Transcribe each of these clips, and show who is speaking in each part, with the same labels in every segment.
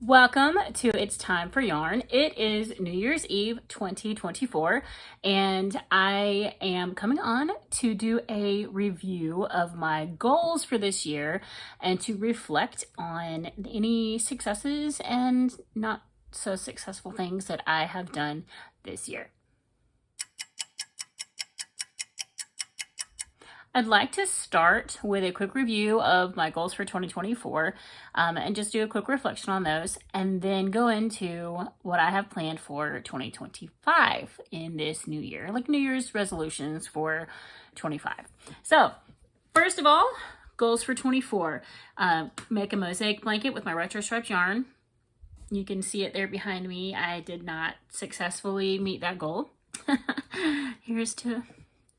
Speaker 1: Welcome to It's Time for Yarn. It is New Year's Eve 2024, and I am coming on to do a review of my goals for this year and to reflect on any successes and not so successful things that I have done this year. I'd like to start with a quick review of my goals for 2024 and just do a quick reflection on those and then go into what I have planned for 2025 in this new year, like New Year's resolutions for 25. So first of all, goals for 24, make a mosaic blanket with my retro striped yarn. You can see it there behind me. I did not successfully meet that goal. Here's to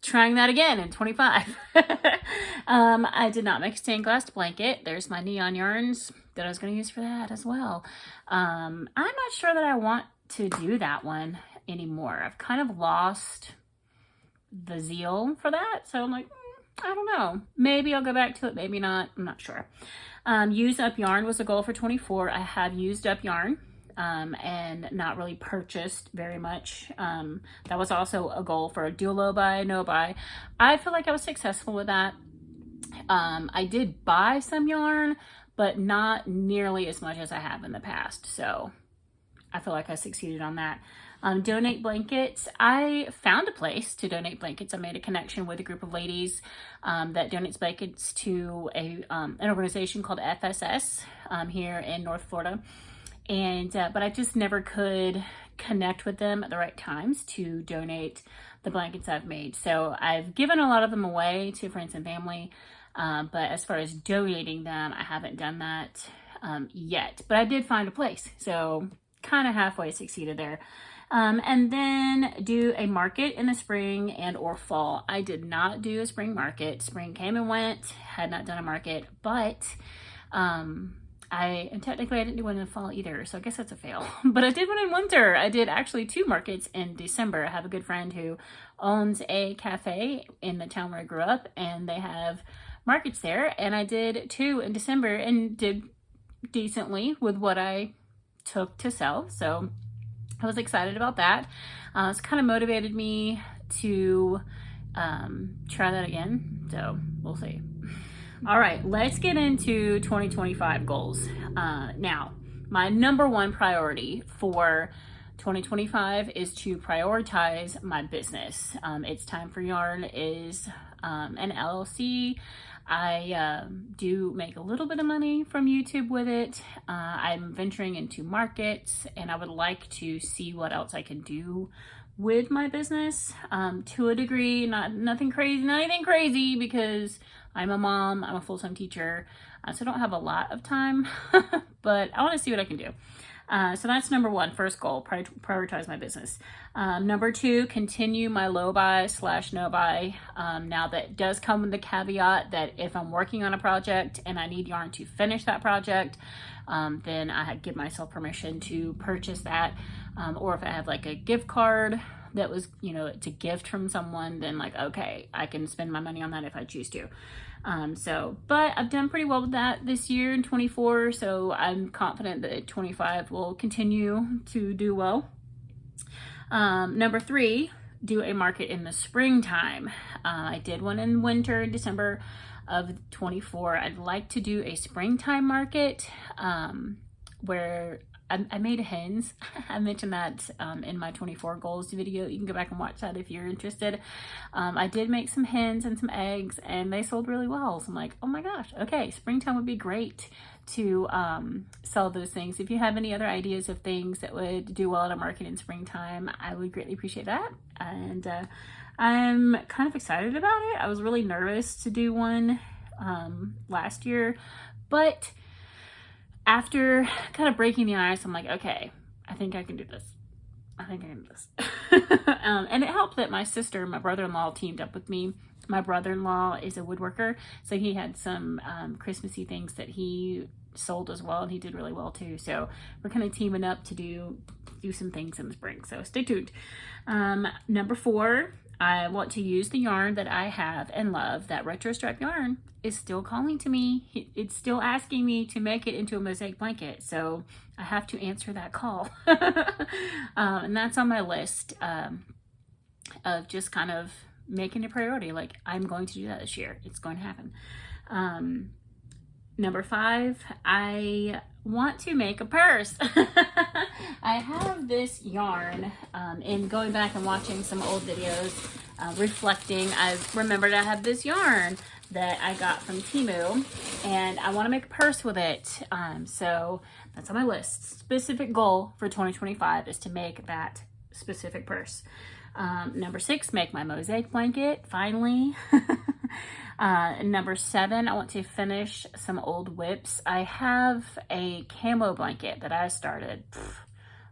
Speaker 1: trying that again in 25. I did not make a stained glass blanket. There's my neon yarns that I was going to use for that as well. I'm not sure that I want to do that one anymore. I've kind of lost the zeal for that. So I'm like, I don't know. Maybe I'll go back to it. Maybe not. I'm not sure. Use up yarn was a goal for 24. I have used up yarn. And not really purchased very much. That was also a goal for a do low buy, no buy. I feel like I was successful with that. I did buy some yarn, but not nearly as much as I have in the past. So I feel like I succeeded on that. Donate blankets. I found a place to donate blankets. I made a connection with a group of ladies that donates blankets to an organization called FSS here in North Florida. And but I just never could connect with them at the right times to donate the blankets I've made. So I've given a lot of them away to friends and family, but as far as donating them, I haven't done that yet. But I did find a place, so kind of halfway succeeded there. And then do a market in the spring and or fall. I did not do a spring market. Spring came and went, had not done a market, but technically I didn't do one in the fall either, so I guess that's a fail. But I did one in winter. I did actually 2 markets in December. I have a good friend who owns a cafe in the town where I grew up, and they have markets there, and I did 2 in December and did decently with what I took to sell. So I was excited about that. It's kind of motivated me to try that again, so we'll see. All right, let's get into 2025 goals. Now, my number one priority for 2025 is to prioritize my business. It's Time for Yarn is an LLC. I do make a little bit of money from YouTube with it. I'm venturing into markets, and I would like to see what else I can do with my business to a degree. Not anything crazy because I'm a mom, I'm a full-time teacher, so I don't have a lot of time, but I want to see what I can do. So that's number one, first goal, prioritize my business. Number 2, continue my low buy / no buy. Now that does come with the caveat that if I'm working on a project and I need yarn to finish that project, then I give myself permission to purchase that. Or if I have like a gift card that was, it's a gift from someone, then like, okay, I can spend my money on that if I choose to. But I've done pretty well with that this year in 24, so I'm confident that 25 will continue to do well. Number 3, do a market in the springtime. I did one in winter in December of 24. I'd like to do a springtime market where I made hens. I mentioned that in my 24 goals video. You can go back and watch that if you're interested. I did make some hens and some eggs, and they sold really well. So I'm like, oh my gosh, okay, springtime would be great to sell those things. If you have any other ideas of things that would do well at a market in springtime, I would greatly appreciate that. And I'm kind of excited about it. I was really nervous to do one last year, but after kind of breaking the ice, I'm like, okay, I think I can do this. And it helped that my sister and my brother-in-law teamed up with me. My brother-in-law is a woodworker, so he had some Christmassy things that he sold as well, and he did really well too. So we're kind of teaming up to do some things in the spring, so stay tuned. Number 4, I want to use the yarn that I have and love. That retro strap yarn is still calling to me. It's still asking me to make it into a mosaic blanket. So I have to answer that call. And that's on my list of just kind of making a priority. Like, I'm going to do that this year. It's going to happen. Number 5, I want to make a purse. I have this yarn, and going back and watching some old videos, reflecting, I remembered I have this yarn that I got from Temu, and I want to make a purse with it. So that's on my list. Specific goal for 2025 is to make that specific purse. Number 6, make my mosaic blanket, finally. Number 7, I want to finish some old whips. I have a camo blanket that I started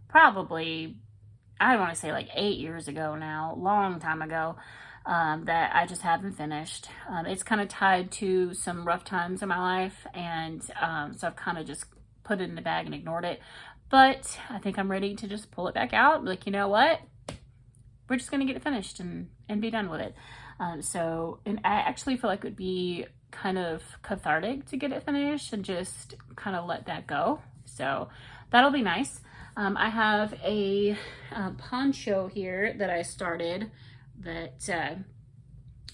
Speaker 1: probably, I want to say like 8 years ago now, long time ago, that I just haven't finished. It's kind of tied to some rough times in my life, and so I've kind of just put it in the bag and ignored it. But I think I'm ready to just pull it back out. Like, you know what? We're just going to get it finished and be done with it. And I actually feel like it would be kind of cathartic to get it finished and just kind of let that go. So that'll be nice. I have a poncho here that I started that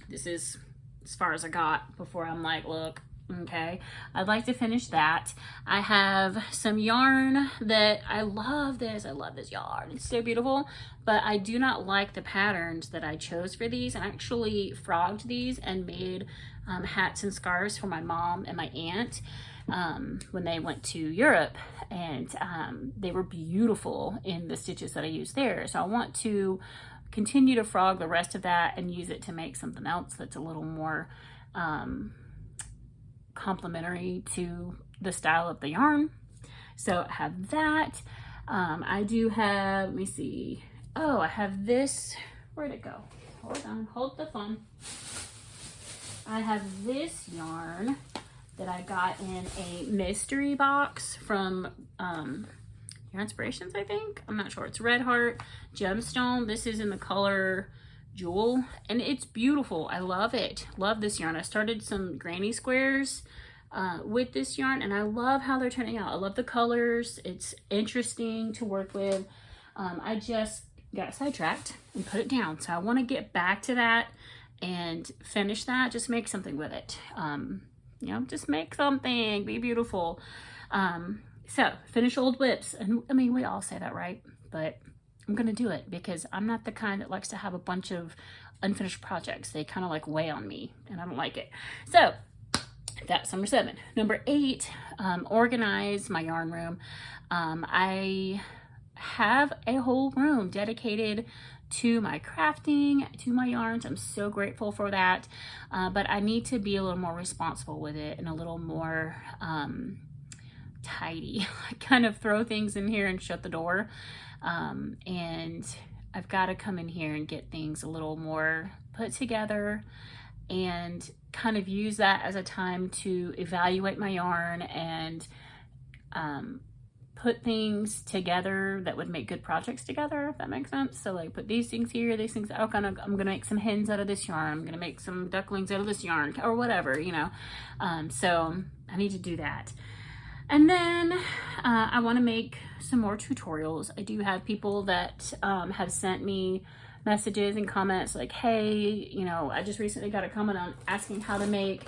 Speaker 1: this is as far as I got before I'm like, look, okay, I'd like to finish that. I have some yarn that I love this yarn. It's so beautiful, but I do not like the patterns that I chose for these. I actually frogged these and made hats and scarves for my mom and my aunt when they went to Europe, and they were beautiful in the stitches that I used there. So I want to continue to frog the rest of that and use it to make something else that's a little more complementary to the style of the yarn. So I have that. I do have, let me see. Oh, I have this. Where'd it go? Hold on, hold the phone. I have this yarn that I got in a mystery box from Your Inspirations, I think. I'm not sure. It's Red Heart Gemstone. This is in the color Jewel, and it's beautiful. I love it. Love this yarn. I started some granny squares with this yarn, and I love how they're turning out. I love the colors. It's interesting to work with. I just got sidetracked and put it down, so I want to get back to that and finish that. Just make something with it. You know, just make something, be beautiful. So finish old whips, and I mean, we all say that, right? But I'm gonna do it because I'm not the kind that likes to have a bunch of unfinished projects. They kind of like weigh on me, and I don't like it. So that's number 7. Number 8, organize my yarn room. I have a whole room dedicated to my crafting, to my yarns. I'm so grateful for that. But I need to be a little more responsible with it and a little more tidy. I kind of throw things in here and shut the door. And I've got to come in here and get things a little more put together and kind of use that as a time to evaluate my yarn and put things together that would make good projects together, if that makes sense. So like put these things here, these things, I'm gonna make some hens out of this yarn, I'm gonna make some ducklings out of this yarn, or whatever, you know. So I need to do that. And then I want to make some more tutorials. I do have people that have sent me messages and comments like, hey, you know, I just recently got a comment on asking how to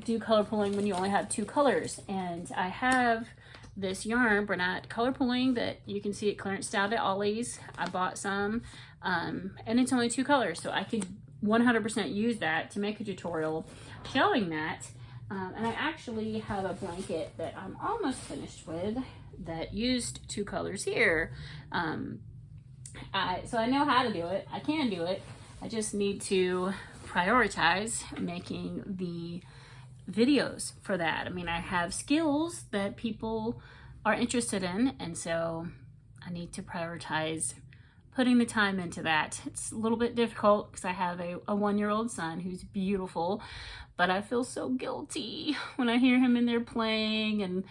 Speaker 1: do color pulling when you only have 2 colors. And I have this yarn, Bernat color pulling, that you can see it clearance out at Ollie's. I bought some, and it's only 2 colors. So I could 100% use that to make a tutorial showing that. And I actually have a blanket that I'm almost finished with that used 2 colors here. So I know how to do it. I can do it. I just need to prioritize making the videos for that. I mean, I have skills that people are interested in, and so I need to prioritize putting the time into that. It's a little bit difficult because I have a 1-year-old son who's beautiful, but I feel so guilty when I hear him in there playing, and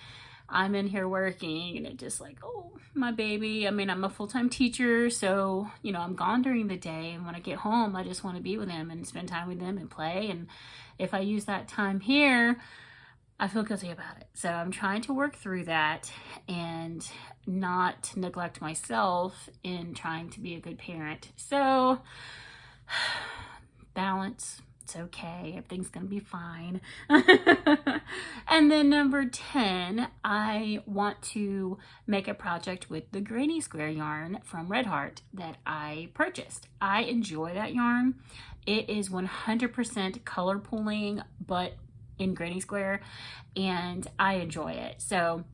Speaker 1: I'm in here working and it's just like, oh, my baby. I mean, I'm a full-time teacher, so, you know, I'm gone during the day. And when I get home, I just want to be with him and spend time with him and play. And if I use that time here, I feel guilty about it. So I'm trying to work through that and not neglect myself in trying to be a good parent. So balance. It's okay. Everything's going to be fine. And then number 10, I want to make a project with the Granny Square yarn from Red Heart that I purchased. I enjoy that yarn. It is 100% color pooling, but in Granny Square, and I enjoy it. So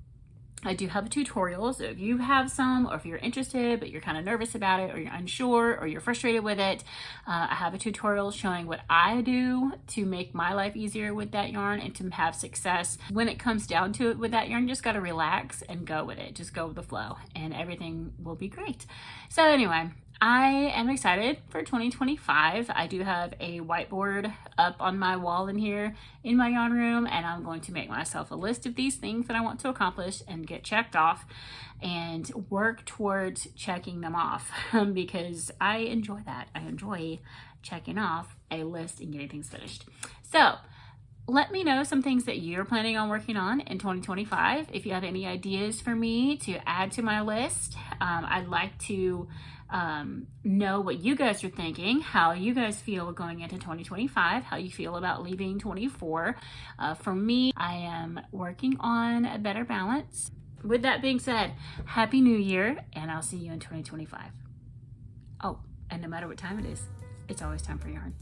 Speaker 1: I do have a tutorial, so if you have some, or if you're interested but you're kind of nervous about it, or you're unsure, or you're frustrated with it, I have a tutorial showing what I do to make my life easier with that yarn and to have success. When it comes down to it with that yarn, you just got to relax and go with it. Just go with the flow and everything will be great. So anyway, I am excited for 2025. I do have a whiteboard up on my wall in here in my yarn room, and I'm going to make myself a list of these things that I want to accomplish and get checked off and work towards checking them off because I enjoy that. I enjoy checking off a list and getting things finished. So let me know some things that you're planning on working on in 2025. If you have any ideas for me to add to my list, I'd like to know what you guys are thinking, how you guys feel going into 2025, how you feel about leaving 24. For me, I am working on a better balance. With that being said, Happy New Year, and I'll see you in 2025. Oh, and no matter what time it is, it's always time for yarn.